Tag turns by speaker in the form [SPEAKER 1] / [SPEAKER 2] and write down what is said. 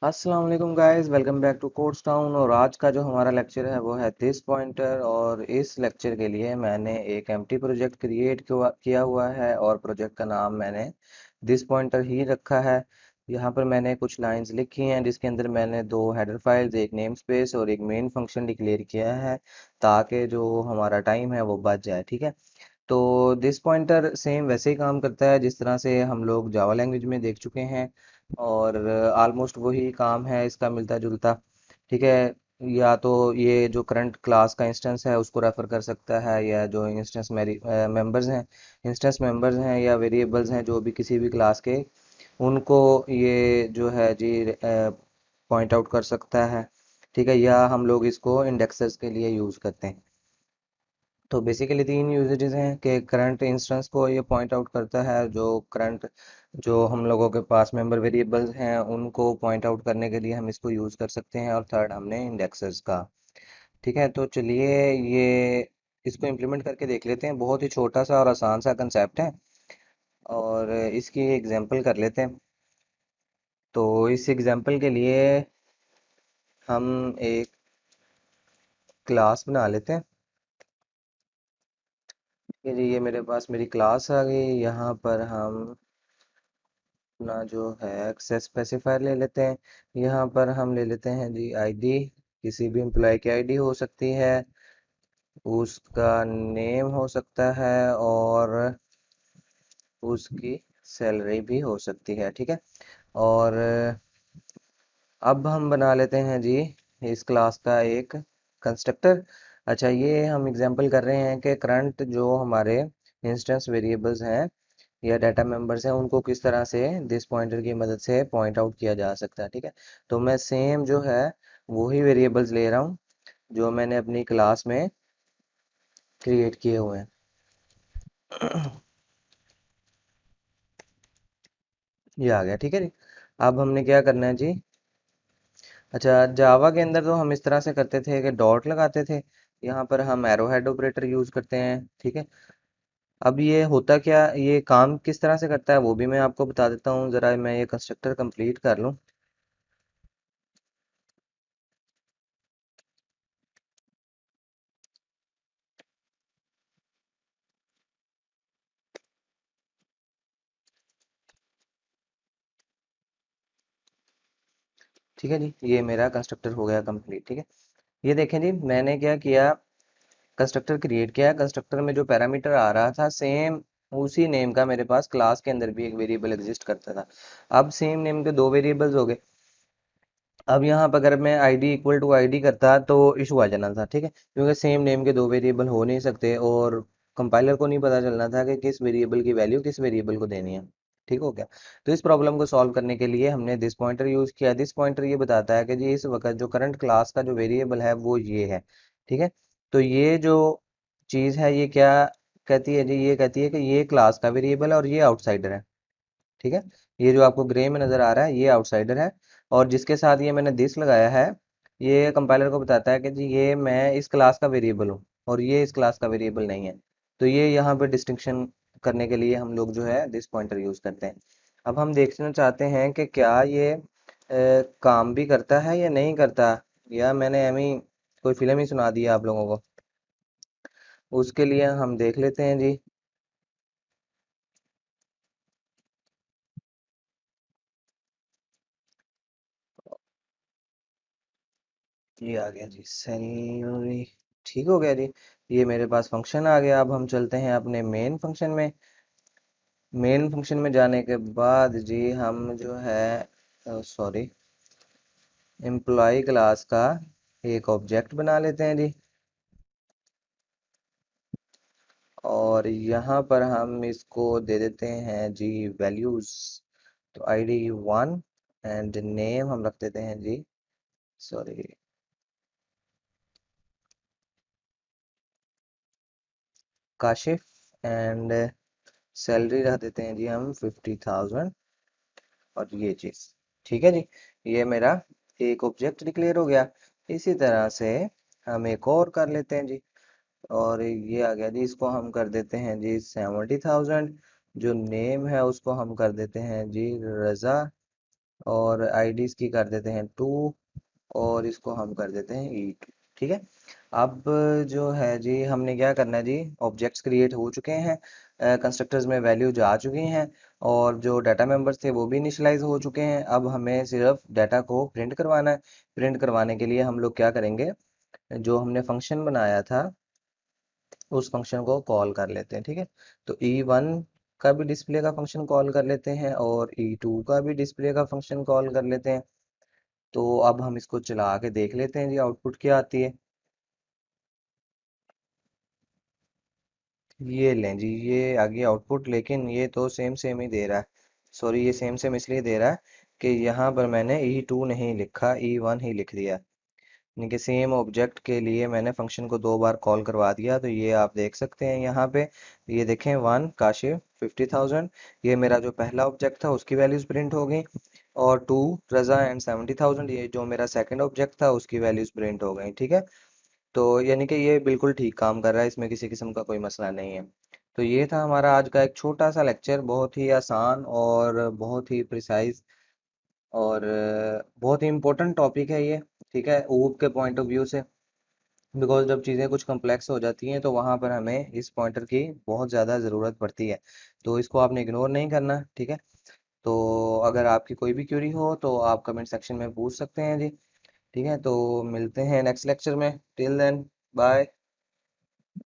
[SPEAKER 1] अस्सलाम वालेकुम guys, welcome back to Codes Town. और आज का जो हमारा लेक्चर है वो है दिस पॉइंटर। और इस लेक्चर के लिए मैंने एक एम्प्टी प्रोजेक्ट क्रिएट किया हुआ है और प्रोजेक्ट का नाम मैंने दिस पॉइंटर ही रखा है। यहाँ पर मैंने कुछ लाइंस लिखी हैं जिसके अंदर मैंने दो हेडर फाइल्स, एक नेम स्पेस और एक मेन फंक्शन डिक्लेयर किया है ताकि जो हमारा टाइम है वो बच जाए। ठीक है, तो दिस पॉइंटर सेम वैसे ही काम करता है जिस तरह से हम लोग जावा लैंग्वेज में देख चुके हैं। और ऑलमोस्ट वही काम है इसका, मिलता जुलता। ठीक है, या तो ये जो करंट क्लास का इंस्टेंस है उसको रेफर कर सकता है, या जो इंस्टेंस मेंबर्स हैं या वेरिएबल्स हैं जो भी किसी भी क्लास के, उनको ये जो है जी पॉइंट आउट कर सकता है। ठीक है, या हम लोग इसको इंडेक्सेस के लिए यूज़ करते हैं। तो बेसिकली तीन यूजेजेस हैं कि करंट इंस्टेंस को ये पॉइंट आउट करता है, जो हम लोगों के पास मेंबर वेरिएबल्स हैं उनको पॉइंट आउट करने के लिए हम इसको यूज़ कर सकते हैं, और थर्ड हमने इंडेक्सेस का। ठीक है, तो चलिए ये इसको इम्प्लीमेंट करके देख लेते हैं। बहुत ही छोटा सा और आसान सा कंसेप्ट है, और इसकी एग्जांपल कर लेते हैं। तो इस एग्जांपल के लिए हम एक क्लास बना लेते हैं। ठीक है जी, ये मेरे पास मेरी क्लास आ गई। यहाँ पर हम अपना जो है एक्सेस स्पेसिफायर ले लेते हैं। यहाँ पर हम ले लेते हैं जी आईडी। किसी भी एम्प्लॉय की आईडी हो सकती है, उसका नेम हो सकता है, और उसकी सैलरी भी हो सकती है। ठीक है, और अब हम बना लेते हैं जी इस क्लास का एक कंस्ट्रक्टर। अच्छा, ये हम एग्जांपल कर रहे हैं कि करंट जो हमारे इंस्टेंस वेरिएबल्स हैं या डाटा मेंबर्स हैं उनको किस तरह से दिस पॉइंटर की मदद से पॉइंट आउट किया जा सकता है। ठीक है, तो मैं सेम जो है वही वेरिएबल्स ले रहा हूँ जो मैंने अपनी क्लास में क्रिएट किए हुए हैं। ये आ गया। ठीक है जी, अब हमने क्या करना है जी। अच्छा, जावा के अंदर तो हम इस तरह से करते थे कि डॉट लगाते थे, यहाँ पर हम एरो हेड ऑपरेटर यूज करते हैं। ठीक है, अब ये होता क्या, ये काम किस तरह से करता है वो भी मैं आपको बता देता हूँ। जरा मैं ये कंस्ट्रक्टर कंप्लीट कर लूँ। ठीक है जी, ये मेरा कंस्ट्रक्टर हो गया कंप्लीट। ठीक है, ये देखें जी, मैंने क्या किया, कंस्ट्रक्टर क्रिएट किया। कंस्ट्रक्टर में जो पैरामीटर आ रहा था सेम उसी नेम का मेरे पास क्लास के अंदर भी एक वेरिएबल एग्जिस्ट करता था। अब सेम नेम के दो वेरिएबल्स हो गए। अब यहाँ पर अगर मैं आईडी इक्वल टू आईडी करता तो इशू आ जाना था। ठीक है, क्योंकि सेम नेम के दो वेरिएबल हो नहीं सकते, और कंपाइलर को नहीं पता चलना था कि किस वेरिएबल की वैल्यू किस वेरिएबल को देनी है। ठीक हो गया। तो इस प्रॉब्लम को सॉल्व करने के लिए हमने दिस पॉइंटर यूज किया। दिस पॉइंटर ये बताता है कि जी इस वक्त जो करंट क्लास का जो वेरिएबल है वो ये है। ठीक है, तो ये जो चीज है ये क्या कहती है जी, ये कहती है कि ये क्लास का वेरिएबल है और ये आउटसाइडर है। ठीक है, ये जो आपको ग्रे में नजर आ रहा है ये आउटसाइडर है, और जिसके साथ ये मैंने दिस लगाया है ये कंपाइलर को बताता है कि जी ये मैं इस क्लास का वेरिएबल हूँ और ये इस क्लास का वेरिएबल नहीं है। तो ये यहाँ पे डिस्टिंक्शन करने के लिए हम लोग जो है दिस पॉइंटर यूज करते हैं। अब हम देखना चाहते हैं कि क्या ये काम भी करता है या नहीं करता, या मैंने एमी कोई फिल्म ही सुना दी है आप लोगों को। उसके लिए हम देख लेते हैं जी। ये आ गया जी सैलरी। ठीक हो गया जी, ये मेरे पास फंक्शन आ गया। अब हम चलते हैं अपने मेन फंक्शन में। मेन फंक्शन में जाने के बाद जी हम जो है सॉरी एम्प्लॉय क्लास का एक ऑब्जेक्ट बना लेते हैं जी। और यहाँ पर हम इसको दे देते हैं जी वैल्यूज। तो आईडी 1 एंड नेम हम रख देते हैं जी, सॉरी, काशिफ। एंड सैलरी रख देते हैं जी हम 50,000, और ये चीज। ठीक है जी, ये मेरा एक ऑब्जेक्ट डिक्लेयर हो गया। इसी तरह से हम एक और कर लेते हैं जी। और ये आ गया जी, इसको हम कर देते हैं जी 70,000। जो नेम है उसको हम कर देते हैं जी रजा, और आईडी इसकी कर देते हैं 2 और इसको हम कर देते हैं E2। ठीक है। अब जो है जी हमने क्या करना है जी, ऑब्जेक्ट्स क्रिएट हो चुके हैं, कंस्ट्रक्टर्स में वैल्यूज आ चुकी हैं और जो डाटा मेंबर्स थे वो भी इनिशियलाइज हो चुके हैं। अब हमें सिर्फ डाटा को प्रिंट करवाना है। प्रिंट करवाने के लिए हम लोग क्या करेंगे, जो हमने फंक्शन बनाया था उस फंक्शन को कॉल कर लेते हैं। ठीक है। तो E1 का भी डिस्प्ले का फंक्शन कॉल कर लेते हैं और E2 का भी डिस्प्ले का फंक्शन कॉल कर लेते हैं। तो अब हम इसको चला के देख लेते हैं जी आउटपुट क्या आती है। ये लें जी, ये आ गया आउटपुट, लेकिन ये तो सेम सेम ही दे रहा है। सॉरी, ये सेम सेम इसलिए दे रहा है कि यहाँ पर मैंने E2 नहीं लिखा, E1 ही लिख दिया। यानी कि सेम ऑब्जेक्ट के लिए मैंने फंक्शन को 2 बार कॉल करवा दिया। तो ये आप देख सकते हैं यहाँ पे, ये देखें 1 काशिफ 50,000, ये मेरा जो पहला ऑब्जेक्ट था उसकी वैल्यूज प्रिंट हो गई। और 2 रजा एंड 70,000, ये जो मेरा सेकंड ऑब्जेक्ट था उसकी वैल्यूज प्रिंट हो गई। ठीक है। तो यानी कि ये बिल्कुल ठीक काम कर रहा है, इसमें किसी किस्म का कोई मसला नहीं है। तो ये था हमारा आज का एक छोटा सा लेक्चर, बहुत ही आसान और बहुत ही प्रिसाइज और बहुत ही इम्पोर्टेंट टॉपिक है ये। ठीक है, ऊप के पॉइंट ऑफ व्यू से, बिकॉज जब चीज़ें कुछ कम्प्लेक्स हो जाती हैं तो वहाँ पर हमें इस पॉइंटर की बहुत ज़्यादा ज़रूरत पड़ती है। तो इसको आपने इग्नोर नहीं करना। ठीक है। तो अगर आपकी कोई भी क्वेरी हो तो आप कमेंट सेक्शन में पूछ सकते हैं जी। ठीक है, तो मिलते हैं नेक्स्ट लेक्चर में। Till then, bye.